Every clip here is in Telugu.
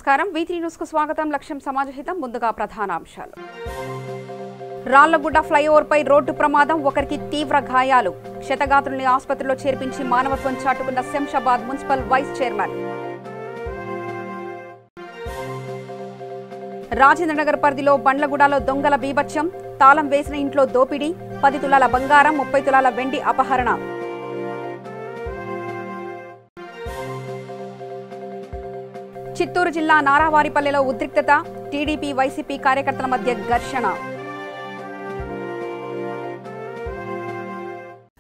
నమస్కారం V3 న్యూస్ కు స్వాగతం. లక్ష్యం సమాజహితం. ముందుగా ప్రధానాంశాలు. రాళ్లగుడ్డ ఫ్లైఓవర్ పై రోడ్డు ప్రమాదం, ఒకరికి తీవ్ర గాయాలు. క్షతగాత్రుల్ని ఆసుపత్రిలో చేర్పించి మానవత్వం చాటుకున్న Shamshabad municipal vice chairman. Rajendranagar పరిధిలో బండ్లగూడలో దొంగల బీభత్సం, తాళం వేసిన ఇంట్లో దోపిడీ, 10 తులాల బంగారం, 30 తులాల వెండి అపహరణ. చిత్తూరు జిల్లా నారావారిపల్లెలో ఉద్రిక్తత, టీడీపీ వైసీపీ కార్యకర్తల మధ్య ఘర్షణ.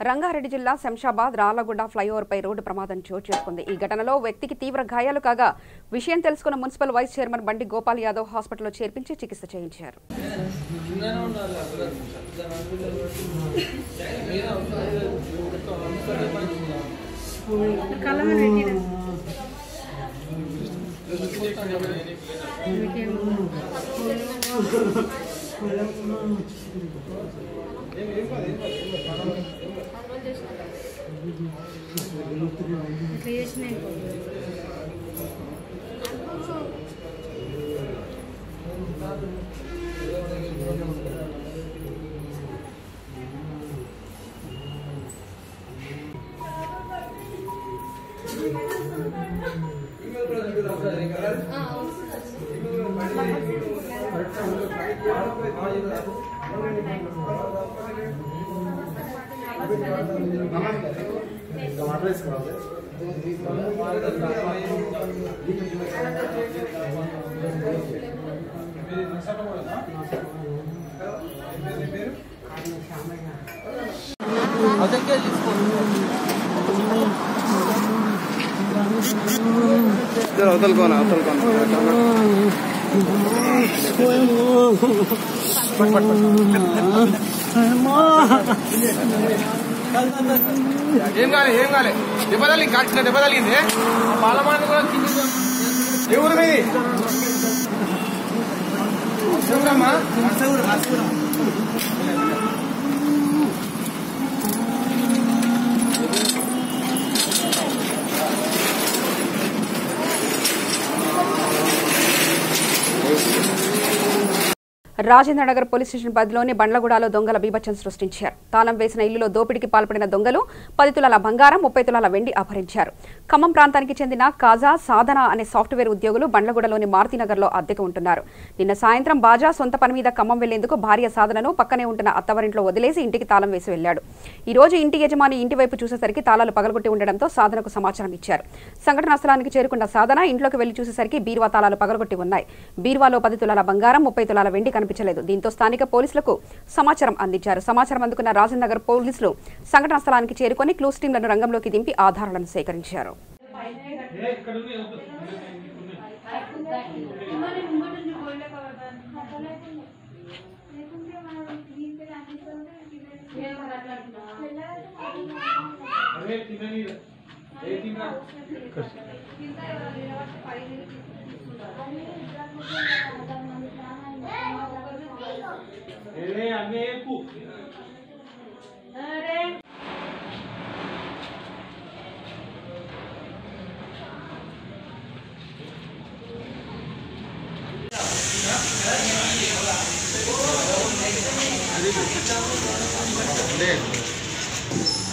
రంగారెడ్డి జిల్లా శంషాబాద్ రాళ్లగుడ్డ ఫ్లైఓవర్ పై రోడ్డు ప్రమాదం చోటు చేసుకుంది. ఈ ఘటనలో వ్యక్తికి తీవ్ర గాయాలు కాగా విషయం తెలుసుకున్న మున్సిపల్ వైస్ చైర్మన్ బండి గోపాల్ యాదవ్ హాస్పిటల్లో చేర్పించి చికిత్స చేయించారు. ఏం కాలే దెబ్బతలింది, కాల్చిన దెబ్బతలింది. పాలమాని కూడా ఏ ఊరు మీది? ఎవరమ్మా? రాజేంద్రనగర్ పోలీస్ స్టేషన్ పరిధిలోని బండ్లగూడలో దొంగల బీభత్సం సృష్టించారు. తాళం వేసిన ఇల్లులో దోపిడీకి పాల్పడిన దొంగలు 10 తులాల బంగారం, 30 తులాల వెండి అపహరించారు. ఖమ్మం ప్రాంతానికి చెందిన కాజా, సాధన అనే సాఫ్ట్వేర్ ఉద్యోగులు బండ్లగూడలోని మారుతినగర్లో అద్దెకు ఉంటున్నారు. నిన్న సాయంత్రం బాజా సొంత పని మీద ఖమ్మం వెళ్లేందుకు భార్య సాధనను పక్కనే ఉంటున్న అత్తవారింట్లో వదిలేసి ఇంటికి తాళం వేసి వెళ్లాడు. ఈ రోజు ఇంటి యజమాని ఇంటి వైపు చూసేసరికి తాళాలు పగలగొట్టి ఉండడంతో సాధనకు సమాచారం ఇచ్చారు. సంఘటనా స్థలానికి చేరుకున్న సాధన ఇంట్లోకి వెళ్లి చూసేసరికి బీరువా తాళాలు పగలగొట్టి ఉన్నాయి. బీరువాలో 10 తులాల బంగారం, 30 తులాల వెండి కనిపించలేదు. దీంతో స్థానిక పోలీసులకు సమాచారం అందించారు. సమాచారం అందుకున్న రాజేంద్రనగర్ పోలీసులు సంఘటనా స్థలానికి చేరుకొని క్లూస్ టీంలను రంగంలోకి దింపి ఆధారాలను సేకరించారు.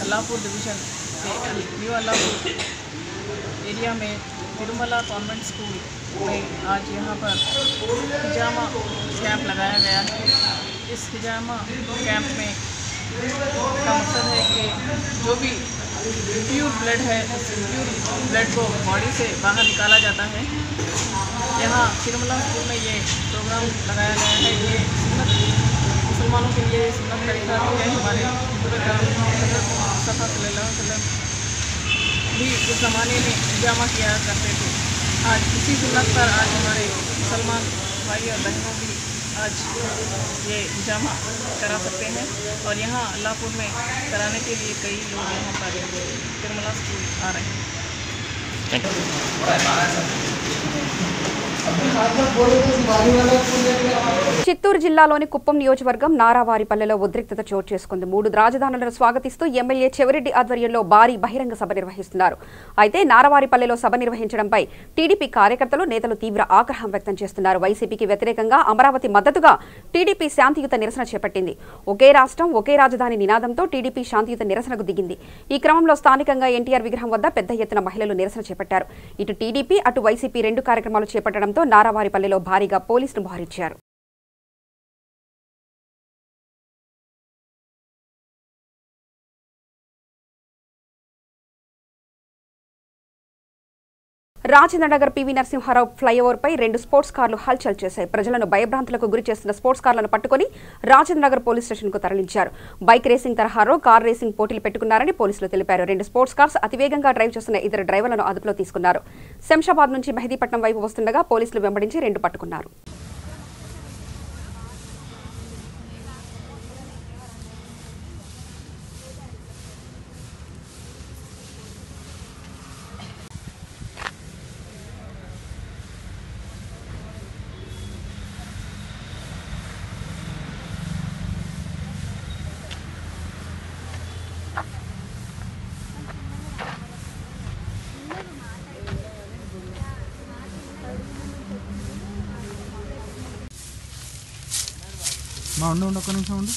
अल्लाहपुर डिवीज़न के न्यू अल्लाहपुर एरिया में तिरुमला कॉन्वेंट स्कूल में आज यहाँ पर हिजामा कैंप लगाया गया है। इस हिजामा कैंप में का मकसद है कि जो भी प्योर ब्लड है, उस प्योर ब्लड को बॉडी से बाहर निकाला जाता है। यहाँ तिरुमला स्कूल में ये प्रोग्राम लगाया गया है। ये सुन्नत मुसलमानों के लिए सुन्नत तरीका है। हमारे सल्लल्लाहु अलैहि वसल्लम भी उस ज़माने में हिजामा किया करते थे। आज इसी सुन्नत पर आज हमारे मुसलमान भाई और बहनों भी आज ये हिजामा करा सकते हैं और यहाँ अल्लाहपुर में कराने के लिए कई लोग यहाँ पर तिरुमला स्कूल आ रहे हैं। చిత్తూరు జిల్లాలోని కుప్పం నియోజకవర్గం నారావారిపల్లెలో ఉద్రిక్తత చోటు చేసుకుంది. 3 రాజధానులను స్వాగతిస్తూ ఎమ్మెల్యే చెవిరెడ్డి ఆధ్వర్యంలో భారీ బహిరంగ సభ నిర్వహిస్తున్నారు. అయితే నారావారిపల్లెలో సభ నిర్వహించడంపై టీడీపీ కార్యకర్తలు, నేతలు తీవ్ర ఆగ్రహం వ్యక్తం చేస్తున్నారు. వైసీపీకి వ్యతిరేకంగా అమరావతి మద్దతుగా టీడీపీ శాంతియుత నిరసన చేపట్టింది. ఒకే రాష్ట్రం ఒకే రాజధాని నినాదంతో టీడీపీ శాంతియుత నిరసనకు దిగింది. ఈ క్రమంలో స్థానికంగా ఎన్టీఆర్ విగ్రహం వద్ద పెద్ద ఎత్తున మహిళలు నిరసన చేపట్టారు. ఇటు టీడీపీ అటు వైసీపీ 2 కార్యక్రమాలు చేపట్టడంతో నారావారిపల్లెలో భారీగా పోలీసులు మోహరించారు. రాజేంద్రనగర్ పివి నరసింహారావు ఫ్లైఓవర్పై 2 స్పోర్ట్స్ కార్లు హల్చల్ చేశాయి. ప్రజలను భయభ్రాంతులకు గురి చేస్తున్న స్పోర్ట్స్ కార్లను పట్టుకుని రాజేంద్రనగర్ పోలీస్ స్టేషన్కు తరలించారు. బైక్ రేసింగ్ తరహాలో కార్ రేసింగ్ పోటీలు పెట్టుకున్నారని పోలీసులు తెలిపారు. 2 స్పోర్ట్స్ కార్స్ అతివేగంగా డ్రైవ్ చేస్తున్న 2 డ్రైవర్లను అదుపులో తీసుకున్నారు. శంషాబాద్ నుంచి మెహదీపట్నం వైపు వస్తుండగా పోలీసులు వెంబడించి 2 పట్టుకున్నారు. ఉండు ఒక్క నిమిషం ఉండు.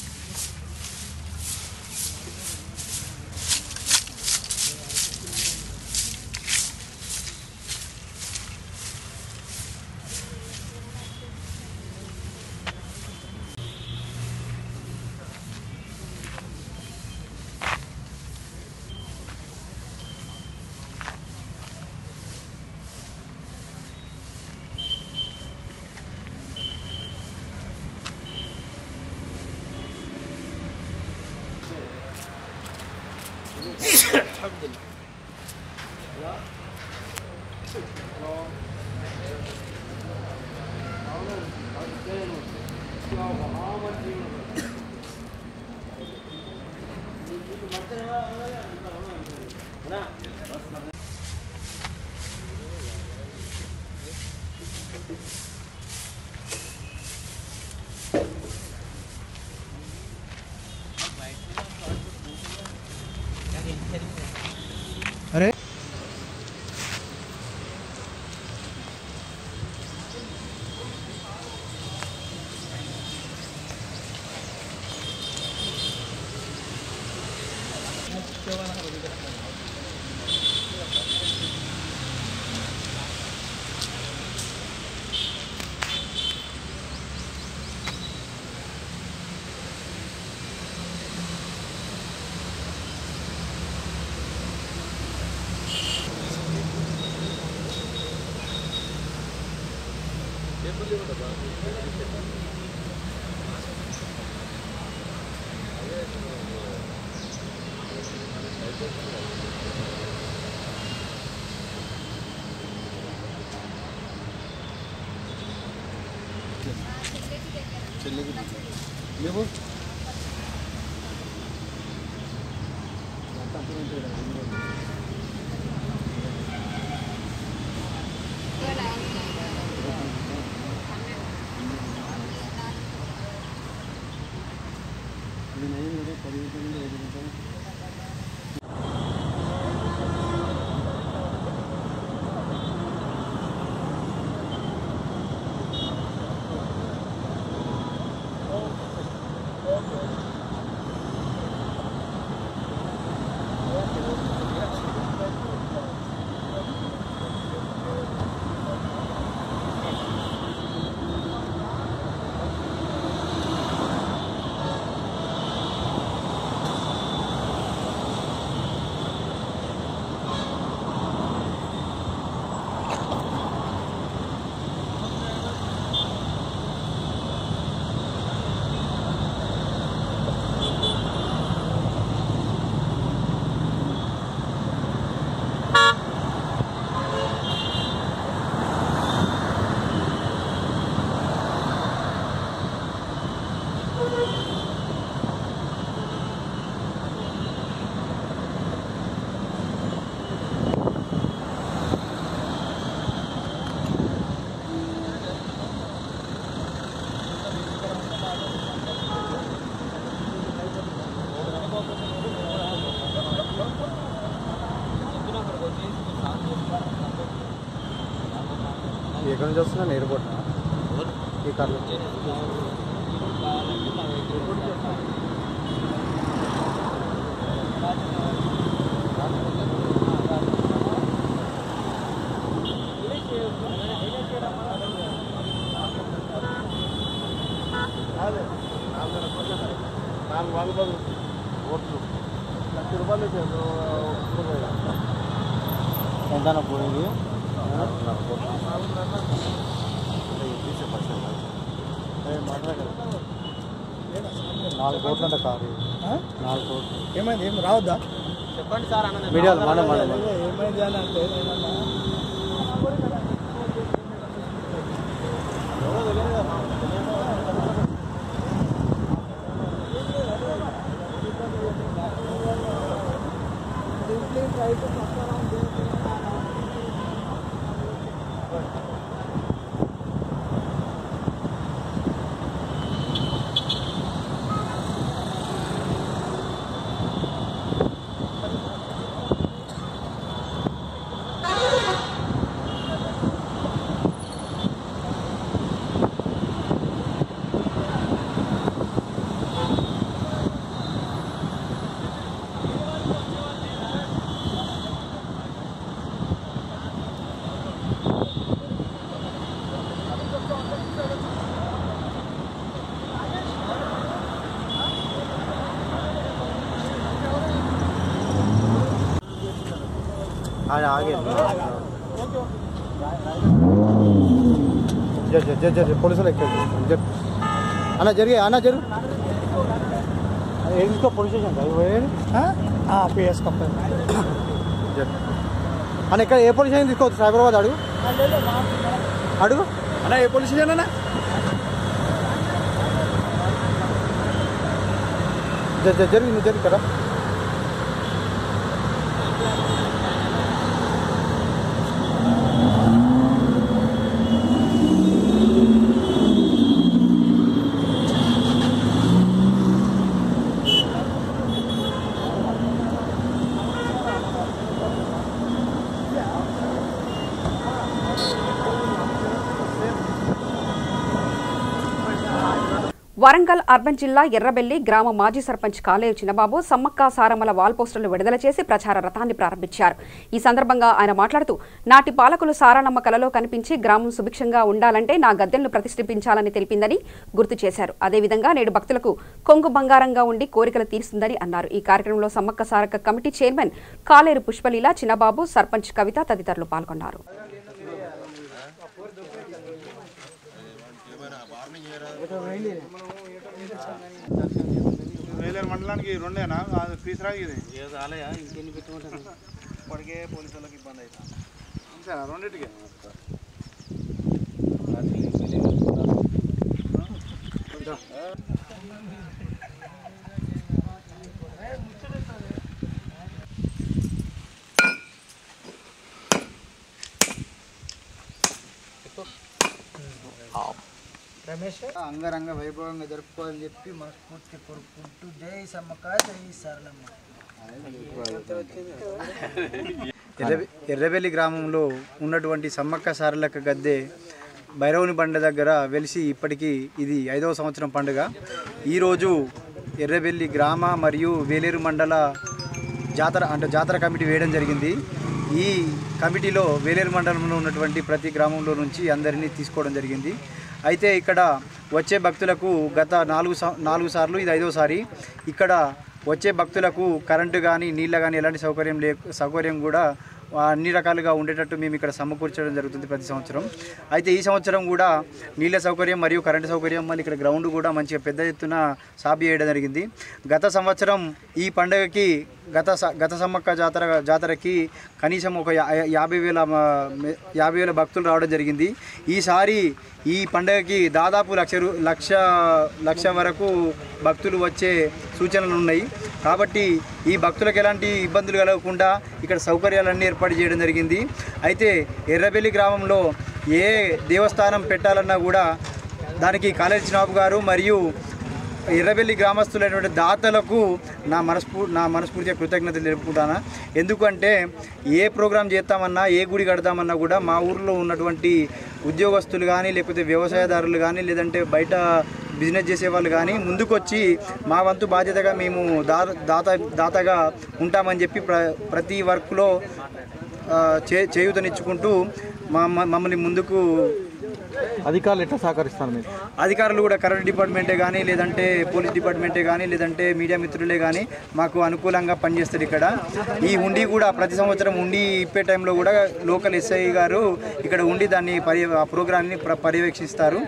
अरे ఎక్కడి నుంచి వస్తున్నాను ఎయిర్పోర్ట్ ఈ కార్లో ఎంత పోయింది 4 కోట్లు అంట కారు 4 కోట్లు ఏమైంది ఏం రావద్దా చెప్పండి సార్ అన్న వీడియోలు ఏమైంది అని అంటే आगे पुलिस अना जरिए आना जरूर इसको पुलिस स्टेशन पीएस अना इक पुलिस स्टेशन तीसको सैबराबाद अड़ू अड़ू अना पुलिस स्टेशन अना जरूर जरूर करा వరంగల్ అర్బన్ జిల్లా ఎర్రబెల్లి గ్రామ మాజీ సర్పంచ్ కాలేరు చిన్నబాబు సమ్మక్క సారమ్మల వాల్ పోస్టర్లు విడుదల చేసి ప్రచార రథాన్ని ప్రారంభించారు. ఈ సందర్భంగా ఆయన మాట్లాడుతూ నాటి పాలకులు సారానమ్మ కలలో కనిపించి గ్రామం సుభిక్షంగా ఉండాలంటే నా గద్దెలను ప్రతిష్ఠించాలని తెలిపిందని గుర్తు చేశారు. అదేవిధంగా నేడు భక్తులకు కొంగు బంగారంగా ఉండి కోరికలు తీరుస్తుందని అన్నారు. ఈ కార్యక్రమంలో సమ్మక్క సారక్క కమిటీ చైర్మన్ కాలేరు పుష్పలీల, చిన్నబాబు, సర్పంచ్ కవిత తదితరులు పాల్గొన్నారు. వేలేరు మండలానికి రెండేనా తీసురా ఇది ఇంకెన్ని పెట్టుకుంటాను ఇప్పటికే పోలీసు వాళ్ళకి ఇబ్బంది అవుతుంది రెండింటికి రమేష్ అంగరంగ వైభవంగా జరుపుకోవాలని చెప్పి మనస్ఫూర్తి కోరుకుంటూ జై సమ్మక్క జై సారలమ్మ. ఎర్రబెల్లి గ్రామంలో ఉన్నటువంటి సమ్మక్క సారలక్క గద్దె భైరవుని బండ దగ్గర వెలిసి ఇప్పటికీ ఇది 5వ సంవత్సరం పండుగ. ఈరోజు ఎర్రబెల్లి గ్రామ మరియు వేలేరు మండల జాతర కమిటీ వేయడం జరిగింది. ఈ కమిటీలో వేలేరు మండలంలో ఉన్నటువంటి ప్రతి గ్రామంలో నుంచి అందరినీ తీసుకోవడం జరిగింది. అయితే ఇక్కడ వచ్చే భక్తులకు గత 4 సార్లు ఇది 5వసారి ఇక్కడ వచ్చే భక్తులకు కరెంటు కానీ నీళ్ళ కానీ ఎలాంటి సౌకర్యం కూడా అన్ని రకాలుగా ఉండేటట్టు మేము ఇక్కడ సమకూర్చడం జరుగుతుంది ప్రతి సంవత్సరం. అయితే ఈ సంవత్సరం కూడా నీళ్ళ సౌకర్యం మరియు కరెంటు సౌకర్యం మళ్ళీ ఇక్కడ గ్రౌండ్ కూడా మంచిగా పెద్ద ఎత్తున సాగు చేయడం జరిగింది. గత సంవత్సరం ఈ పండుగకి గత సమ్మక్క జాతరకి కనీసం ఒక 50,000 భక్తులు రావడం జరిగింది. ఈసారి ఈ పండుగకి దాదాపు లక్ష వరకు భక్తులు వచ్చే సూచనలు ఉన్నాయి. కాబట్టి ఈ భక్తులకు ఎలాంటి ఇబ్బందులు కలగకుండా ఇక్కడ సౌకర్యాలన్నీ ఏర్పాటు చేయడం జరిగింది. అయితే ఎర్రబెల్లి గ్రామంలో ఏ దేవస్థానం పెట్టాలన్నా కూడా దానికి కాలేరు చిన్నబాబు గారు మరియు ఎర్రబెల్లి గ్రామస్తులైనటువంటి దాతలకు నా మనస్ఫూర్తిగా కృతజ్ఞతలు తెలుపుకుంటాను. ఎందుకంటే ఏ ప్రోగ్రాం చేస్తామన్నా ఏ గుడి కడతామన్నా కూడా మా ఊరిలో ఉన్నటువంటి ఉద్యోగస్తులు కానీ లేకపోతే వ్యవసాయదారులు కానీ లేదంటే బయట బిజినెస్ చేసేవాళ్ళు కానీ ముందుకొచ్చి మా వంతు బాధ్యతగా మేము దాతగా ఉంటామని చెప్పి ప్రతి వర్క్లో చేయూతనిచ్చుకుంటూ మమ్మల్ని ముందుకు అధికారులు ఎట్లా సహకరిస్తారు మీరు? అధికారులు కూడా కరెంట్ డిపార్ట్మెంటే కానీ లేదంటే పోలీస్ డిపార్ట్మెంటే కానీ లేదంటే మీడియా మిత్రులే కానీ మాకు అనుకూలంగా పనిచేస్తారు. ఇక్కడ ఈ హుండీ కూడా ప్రతి సంవత్సరం హుండీ ఇప్పే టైంలో కూడా లోకల్ ఎస్ఐ గారు ఇక్కడ ఉండి దాన్ని ప్రోగ్రామ్ని పర్యవేక్షిస్తారు.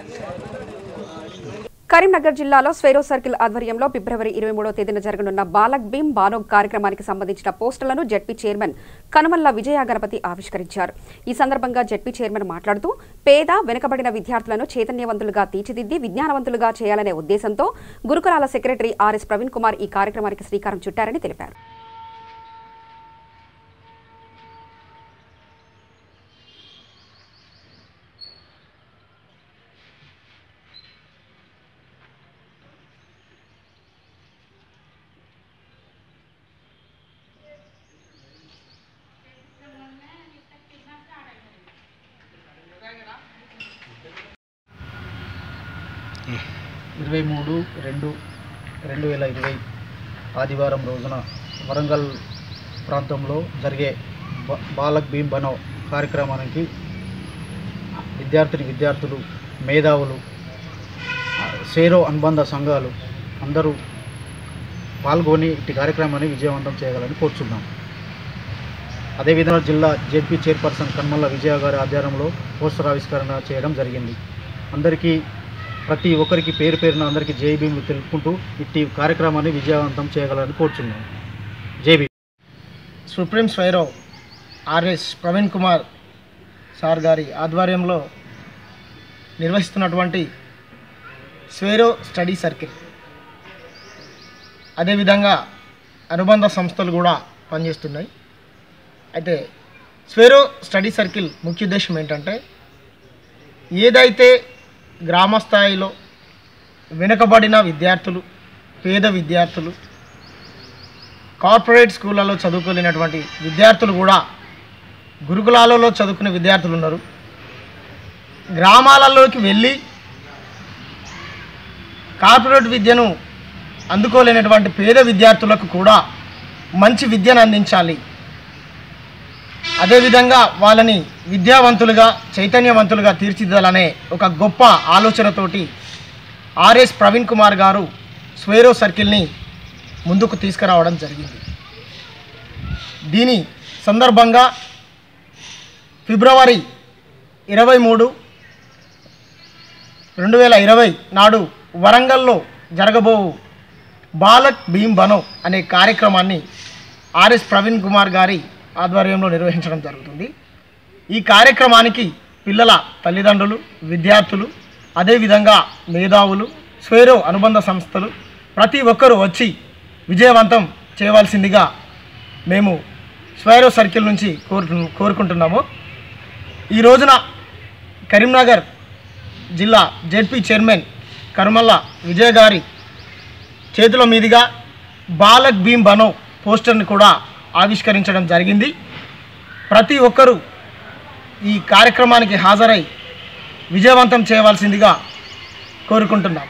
కరీంనగర్ జిల్లాలో స్వేరో సర్కిల్ ఆధ్వర్యంలో ఫిబ్రవరి 23వ తేదీన జరగనున్న బాలక్ భీమ్ బానో కార్యక్రమానికి సంబంధించిన పోస్టర్లను జెడ్పీ చైర్మన్ కనుమల్ల విజయ గణపతి ఆవిష్కరించారు. ఈ సందర్భంగా జెడ్పీ చైర్మన్ మాట్లాడుతూ పేద వెనుకబడిన విద్యార్థులను చైతన్యవంతులుగా తీర్చిదిద్ది విజ్ఞానవంతులుగా చేయాలనే ఉద్దేశంతో గురుకులాల సెక్రటరీ ఆర్ఎస్ ప్రవీణ్ కుమార్ ఈ కార్యక్రమానికి శ్రీకారం చుట్టారని తెలిపారు. ఇరవై 23/2/2020 ఆదివారం రోజున వరంగల్ ప్రాంతంలో జరిగే బాలక్ భీమ్ బనో కార్యక్రమానికి విద్యార్థులు, మేధావులు, సేరో అనుబంధ సంఘాలు అందరూ పాల్గొని ఇట్టి కార్యక్రమాన్ని విజయవంతం చేయగలని కోరుచున్నాం. అదేవిధంగా జిల్లా జెడ్పీ చైర్పర్సన్ కనుమల్ల విజయ గారి ఆధ్వర్యంలో పోస్టర్ ఆవిష్కరణ చేయడం జరిగింది. అందరికీ ప్రతి ఒక్కరికి పేరు పేరున అందరికీ జై భీమ్ తెలుపుకుంటూ ఇట్టి కార్యక్రమాన్ని విజయవంతం చేయగలని కోరుచున్నాం. జై భీమ్. Supreme Swaero RS Praveen Kumar sir గారి ఆధ్వర్యంలో నిర్వహిస్తున్నటువంటి స్వేరో స్టడీ సర్కిల్, అదేవిధంగా అనుబంధ సంస్థలు కూడా పనిచేస్తున్నాయి. అయితే స్వేరో స్టడీ సర్కిల్ ముఖ్య ఉద్దేశం ఏంటంటే, ఏదైతే గ్రామ స్థాయిలో వెనుకబడిన విద్యార్థులు, పేద విద్యార్థులు, కార్పొరేట్ స్కూళ్ళలో చదువుకోలేనటువంటి విద్యార్థులు కూడా గురుకులాలలో చదువుకునే విద్యార్థులు ఉన్నారు. గ్రామాలలోకి వెళ్ళి కార్పొరేట్ విద్యను అందుకోలేనటువంటి పేద విద్యార్థులకు కూడా మంచి విద్యను అందించాలి. అదేవిధంగా వాళ్ళని విద్యావంతులుగా, చైతన్యవంతులుగా తీర్చిదిద్దాలనే ఒక గొప్ప ఆలోచనతోటి ఆర్ఎస్ ప్రవీణ్ కుమార్ గారు స్వేరో సర్కిల్ని ముందుకు తీసుకురావడం జరిగింది. దీని సందర్భంగా ఫిబ్రవరి 23, 2020 నాడు వరంగల్లో జరగబో బాలక్ భీమ్ బనో అనే కార్యక్రమాన్ని ఆర్ఎస్ ప్రవీణ్ కుమార్ గారి ఆధ్వర్యంలో నిర్వహించడం జరుగుతుంది. ఈ కార్యక్రమానికి పిల్లల తల్లిదండ్రులు, విద్యార్థులు, అదేవిధంగా మేధావులు, స్వేరో అనుబంధ సంస్థలు ప్రతి ఒక్కరూ వచ్చి విజయవంతం చేయవలసిందిగా మేము స్వేరో సర్కిల్ నుంచి కోరుకుంటున్నాము. ఈ రోజున కరీంనగర్ జిల్లా జెడ్పీ చైర్మన్ కనుమల్ల విజయ్ గారి చేతుల మీదుగా బాలక్ భీమ్ బనో పోస్టర్ని కూడా ఆవిష్కరించడం జరిగింది. ప్రతి ఒక్కరూ ఈ కార్యక్రమానికి హాజరై విజయవంతం చేయవలసిందిగా కోరుకుంటున్నాం.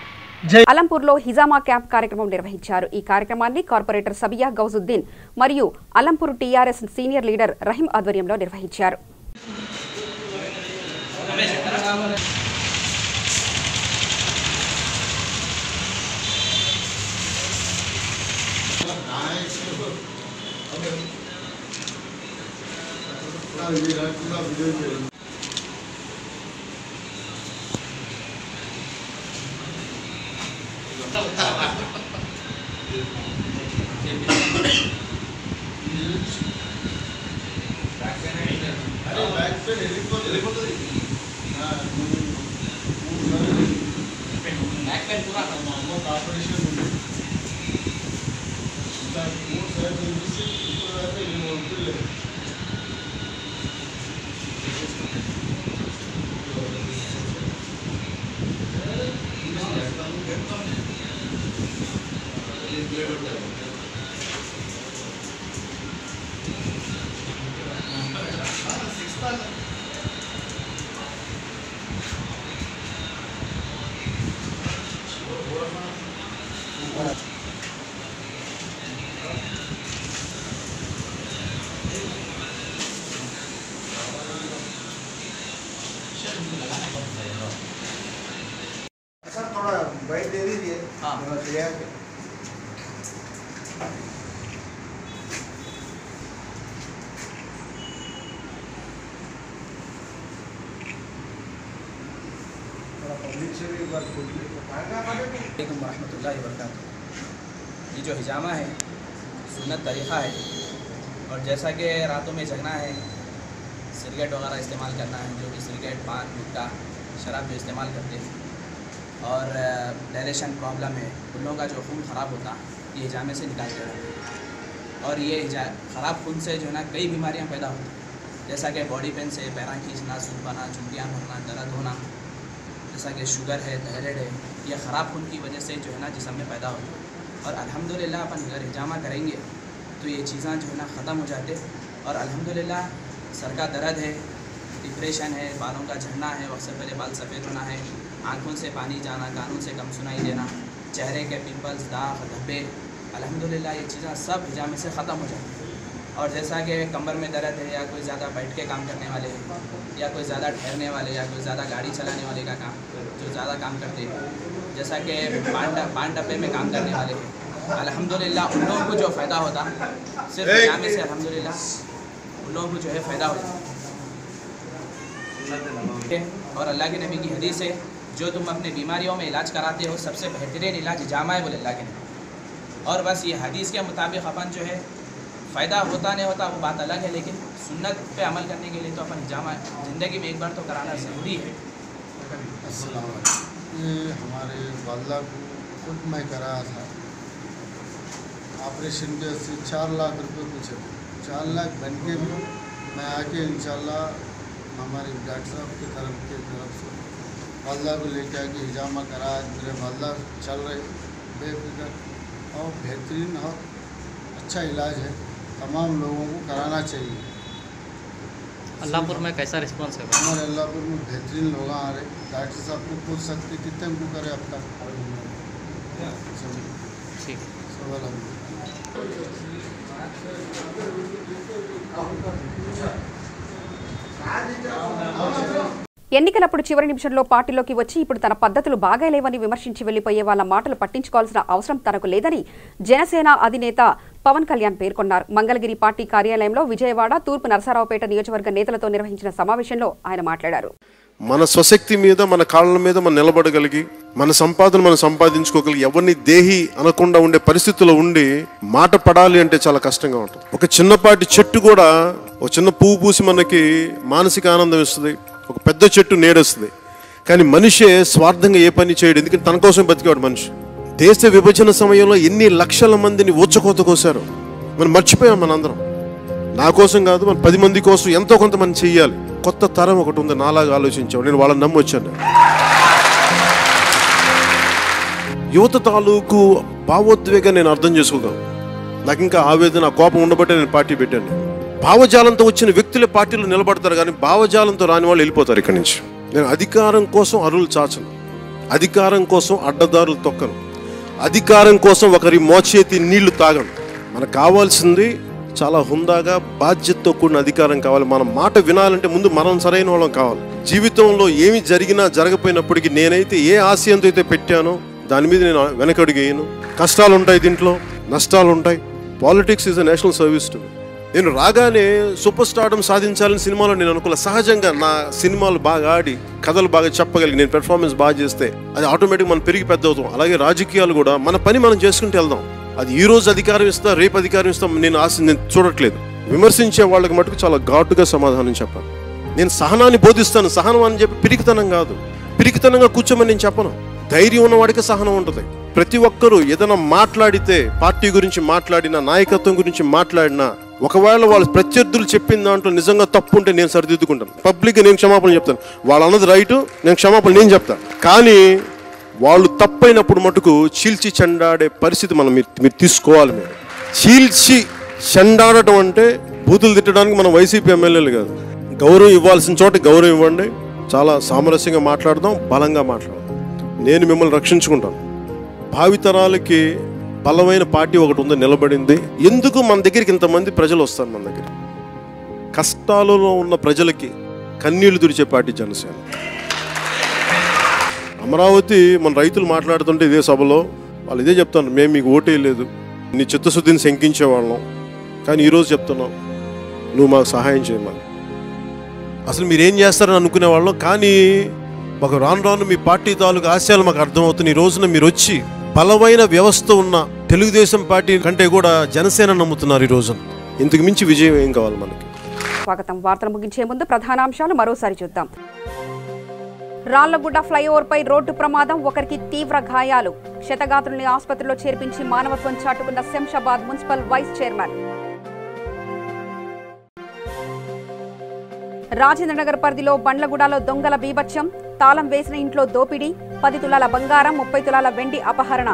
అలంపూర్లో హిజామా క్యాంప్ కార్యక్రమం నిర్వహించారు. ఈ కార్యక్రమాన్ని కార్పొరేటర్ సబియా గౌజుద్దీన్ మరియు Alampur TRS senior leader Rahim ఆధ్వర్యంలో నిర్వహించారు. बैठ दे दीजिए। हाँ वालेकुम रहमतुल्लाहि व बरकातुहू। ये जो हिजामा है सुन्नत तरीक़ा है, और जैसा कि रातों में जगना है, सिगरेट वगैरह इस्तेमाल करना है, जो भी सिगरेट, पान, गुटखा, शराब जो इस्तेमाल करते हैं, और डायरेक्शन प्रॉब्लम है, उन लोगों का जो खून ख़राब होता ये हिजामे से निकालते रहते हैं। और ये ख़राब खून से जो है ना कई बीमारियाँ पैदा होती हैं, जैसा कि बॉडी पेन से, पैरा खींचना, सूखना, चुंटियाँ भरना, दर्द होना, जैसा कि शुगर है, थायराइड है, ये ख़राब खून की वजह से जो है ना जिस्म में पैदा होता है। और अल्हम्दुलिल्लाह अपन अगर हिजामा करेंगे तो ये चीज़ें जो है ना ख़त्म हो जाते। और अल्हम्दुलिल्लाह सर का दर्द है, डिप्रेशन है, बालों का झड़ना है, वक्त से पहले बाल सफ़ेद होना है, आँखों से पानी जाना, कानों से कम सुनाई देना, चेहरे के पिंपल्स, दाग, धब्बे, अल्हम्दुलिल्लाह ये चीज़ें सब हिजामे से ख़त्म हो जाती हैं। और जैसा कि कमर में दर्द है, या कोई ज़्यादा बैठ के काम करने वाले हैं, या कोई ज़्यादा ठहरने वाले, या कोई ज़्यादा गाड़ी चलाने वाले का काम, जो ज़्यादा काम करते हैं, जैसा कि पान डब्बे में काम करने वाले हैं, अल्हम्दुलिल्लाह उन लोगों को जो फ़ायदा होता सिर्फ हिजामे से, अल्हम्दुलिल्लाह उन लोगों को जो है फ़ायदा होता। और अल्लाह के नबी की हदीस है, जो तुम अपने बीमारियों में इलाज कराते हो सबसे बेहतरीन इलाज हिजामा है, बोले अल्लाह के नबी। और बस ये हदीस के मुताबिक अपन जो है फ़ायदा होता नहीं होता वो बात अलग है, लेकिन सुन्नत पे अमल करने के लिए तो अपन हिजामा ज़िंदगी में एक बार तो कराना ज़रूरी है। ये हमारे वाला को खुद मैं कराया था, ऑपरेशन के 4 लाख रुपए पूछे थे, 4 लाख बन के भी मैं आके इंशाल्लाह हमारे डॉक्टर साहब की तरफ से वाला को लेके आके हिजामा कराया। मेरे वाला चल रहे बेफिक्र और बेहतरीन और अच्छा इलाज है, तमाम लोगों को कराना चाहिए। अल्लाहपुर में कैसा रिस्पांस है? हमारे अल्लाहपुर में बेहतरीन लोग आ रहे, डॉक्टर साहब को पूछ सकते कितने को करे अब तक। ठीक ఎన్నికలప్పుడు చివరి నిమిషంలో పార్టీలోకి వచ్చి ఇప్పుడు తన పద్ధతులు బాగాలేవని విమర్శించి వెళ్లిపోయే వాళ్ళ మాటలు పట్టించుకోవాల్సిన అవసరం తనకు లేదని జనసేన అధినేత పవన్ కళ్యాణ్ పేర్కొన్నారు. మంగళగిరి పార్టీ కార్యాలయంలో విజయవాడ, తూర్పు నరసరావుపేట నియోజకవర్గ నేతలతో నిర్వహించిన సమావేశంలో ఆయన మాట్లాడారు. మన స్వశక్తి మీద, మన కాళ్ళ మీద మనం నిలబడగలిగి, మన సంపాదన మనం సంపాదించుకోగలిగి, ఎవరిని దేహి అనకుండా ఉండే పరిస్థితుల్లో ఉండి మాట పడాలి అంటే చాలా కష్టంగా ఉంటుంది. ఒక చిన్నపాటి చెట్టు కూడా ఒక చిన్న పువ్వు పూసి మనకి మానసిక ఆనందం ఇస్తుంది, ఒక పెద్ద చెట్టు నీడొస్తుంది. కానీ మనిషే స్వార్థంగా ఏ పని చేయడు, ఎందుకంటే తన కోసం బతికేవాడు మనిషి. దేశ విభజన సమయంలో ఎన్ని లక్షల మందిని ఊచకోత కోసారు, మనం మర్చిపోయాం. మనందరం నా కోసం కాదు, మన 10 మంది కోసం ఎంతో కొంత మనం చెయ్యాలి. కొత్త తరం ఒకటి ఉంది, నాలాగా ఆలోచించావు. నేను వాళ్ళని నమ్మొచ్చాను. యువత తాలూకు భావోద్వేగం నేను అర్థం చేసుకోగలను. నాకు ఇంకా ఆవేదన, కోపం ఉండబట్టే నేను పార్టీ పెట్టాను. భావజాలంతో వచ్చిన వ్యక్తులే పార్టీలో నిలబడతారు, కానీ భావజాలంతో రాని వాళ్ళు వెళ్ళిపోతారు ఇక్కడి నుంచి. నేను అధికారం కోసం అరువులు చాచను, అధికారం కోసం అడ్డదారులు తొక్కను, అధికారం కోసం ఒకరి మోచేతి నీళ్లు తాగను. మనకు కావాల్సింది చాలా హుందాగా బాధ్యతతో కూడిన అధికారం కావాలి. మన మాట వినాలంటే ముందు మనం సరైన వాళ్ళం కావాలి. జీవితంలో ఏమి జరిగినా జరగపోయినప్పటికీ నేనైతే ఏ ఆశయంతో అయితే పెట్టానో దాని మీద నేను వెనకడుగు వేయను. కష్టాలు ఉంటాయి, దీంట్లో నష్టాలు ఉంటాయి. Politics is a national service to me. నేను రాగానే సూపర్ స్టార్డమ్ సాధించాలని సినిమాలో నేను అనుకోలే. సహజంగా నా సినిమాలు బాగా ఆడి, కథలు బాగా చెప్పగలిగి, నేను పెర్ఫార్మెన్స్ బాగా చేస్తే అది ఆటోమేటిక్ మనం పెరిగి పెద్ద అవుతాం. అలాగే రాజకీయాలు కూడా మన పని మనం చేసుకుంటూ వెళ్దాం. అది ఈ రోజు అధికారం ఇస్తా, రేపు అధికారం ఇస్తాం నేను చూడట్లేదు. విమర్శించే వాళ్ళకి మటుకు చాలా ఘాటుగా సమాధానం చెప్పాలి. నేను సహనాన్ని బోధిస్తాను. సహనం అని చెప్పి పిరికితనం కాదు, పిరికితనంగా కూర్చోమని నేను చెప్పను. ధైర్యం ఉన్నవాడికి సహనం ఉంటుంది. ప్రతి ఒక్కరూ ఏదైనా మాట్లాడితే, పార్టీ గురించి మాట్లాడినా, నాయకత్వం గురించి మాట్లాడినా, ఒకవేళ వాళ్ళ ప్రత్యర్థులు చెప్పిన దాంట్లో నిజంగా తప్పు ఉంటే నేను సరిదిద్దుకుంటాను. పబ్లిక్గా నేను క్షమాపణ చెప్తాను. వాళ్ళు అన్నది రైటు, నేను క్షమాపణ నేను చెప్తాను. కానీ వాళ్ళు తప్పైనప్పుడు మటుకు చీల్చి చెండాడే పరిస్థితి మీరు తీసుకోవాలి. మీరు చీల్చి చెండాడటం అంటే బూతులు తిట్టడానికి మనం వైసీపీ ఎమ్మెల్యేలు కాదు. గౌరవం ఇవ్వాల్సిన చోట గౌరవం ఇవ్వండి. చాలా సామరస్యంగా మాట్లాడదాం, బలంగా మాట్లాడదాం. నేను మిమ్మల్ని రక్షించుకుంటాను. భావితరాలకి బలమైన పార్టీ ఒకటి ఉంది, నిలబడింది. ఎందుకు మన దగ్గరికి ఇంతమంది ప్రజలు వస్తారు? మన దగ్గర కష్టాలలో ఉన్న ప్రజలకి కన్నీళ్లు తుడిచే పార్టీ జనసేన. అమరావతి మన రైతులు మాట్లాడుతుంటే ఇదే సభలో వాళ్ళు ఇదే చెప్తాను, మేము మీకు ఓటేయలేదు, నీ చిత్తశుద్ధిని శంకించేవాళ్ళం, కానీ ఈరోజు చెప్తున్నాం నువ్వు మాకు సహాయం చేయమని. అసలు మీరేం చేస్తారని అనుకునేవాళ్ళం, కానీ మాకు రాను రాను మీ పార్టీ తాలూకు ఆశయాలు మాకు అర్థమవుతుంది. ఈ రోజున మీరు వచ్చి బలమైన వ్యవస్థ ఉన్న తెలుగుదేశం పార్టీ కంటే కూడా జనసేన నమ్ముతున్నారు. ఈ రోజున ఇంతకు మించి విజయం ఏం కావాలి మనకి? స్వాగతం. వార్తలు ముగించే ముందు ప్రధానాంశాలు మరోసారి చూద్దాం. రాళ్లగుడ్డ ఫ్లైఓవర్పై రోడ్డు ప్రమాదం, ఒకరికి తీవ్ర గాయాలు. క్షతగాత్రుల్ని ఆసుపత్రిలో చేర్పించి మానవత్వం చాటుకున్న Shamshabad municipal vice chairman. Rajendranagar పరిధిలో బండ్లగూడలో దొంగల బీభత్సం, తాళం వేసిన ఇంట్లో దోపిడీ, 10 తులాల బంగారం 30 తులాల వెండి అపహరణ.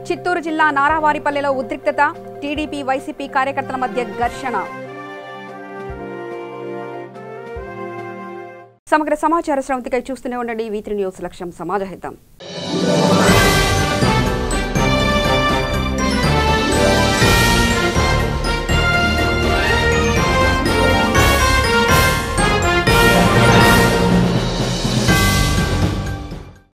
చిత్తూరు జిల్లా నారావారిపల్లెలో ఉద్రిక్తత, టీడీపీ వైసీపీ కార్యకర్తల మధ్య ఘర్షణ. సమగ్ర సమాచార శ్రవంతికై చూస్తూనే ఉండండి V3 న్యూస్. లక్ష్యం సమాజ హితం.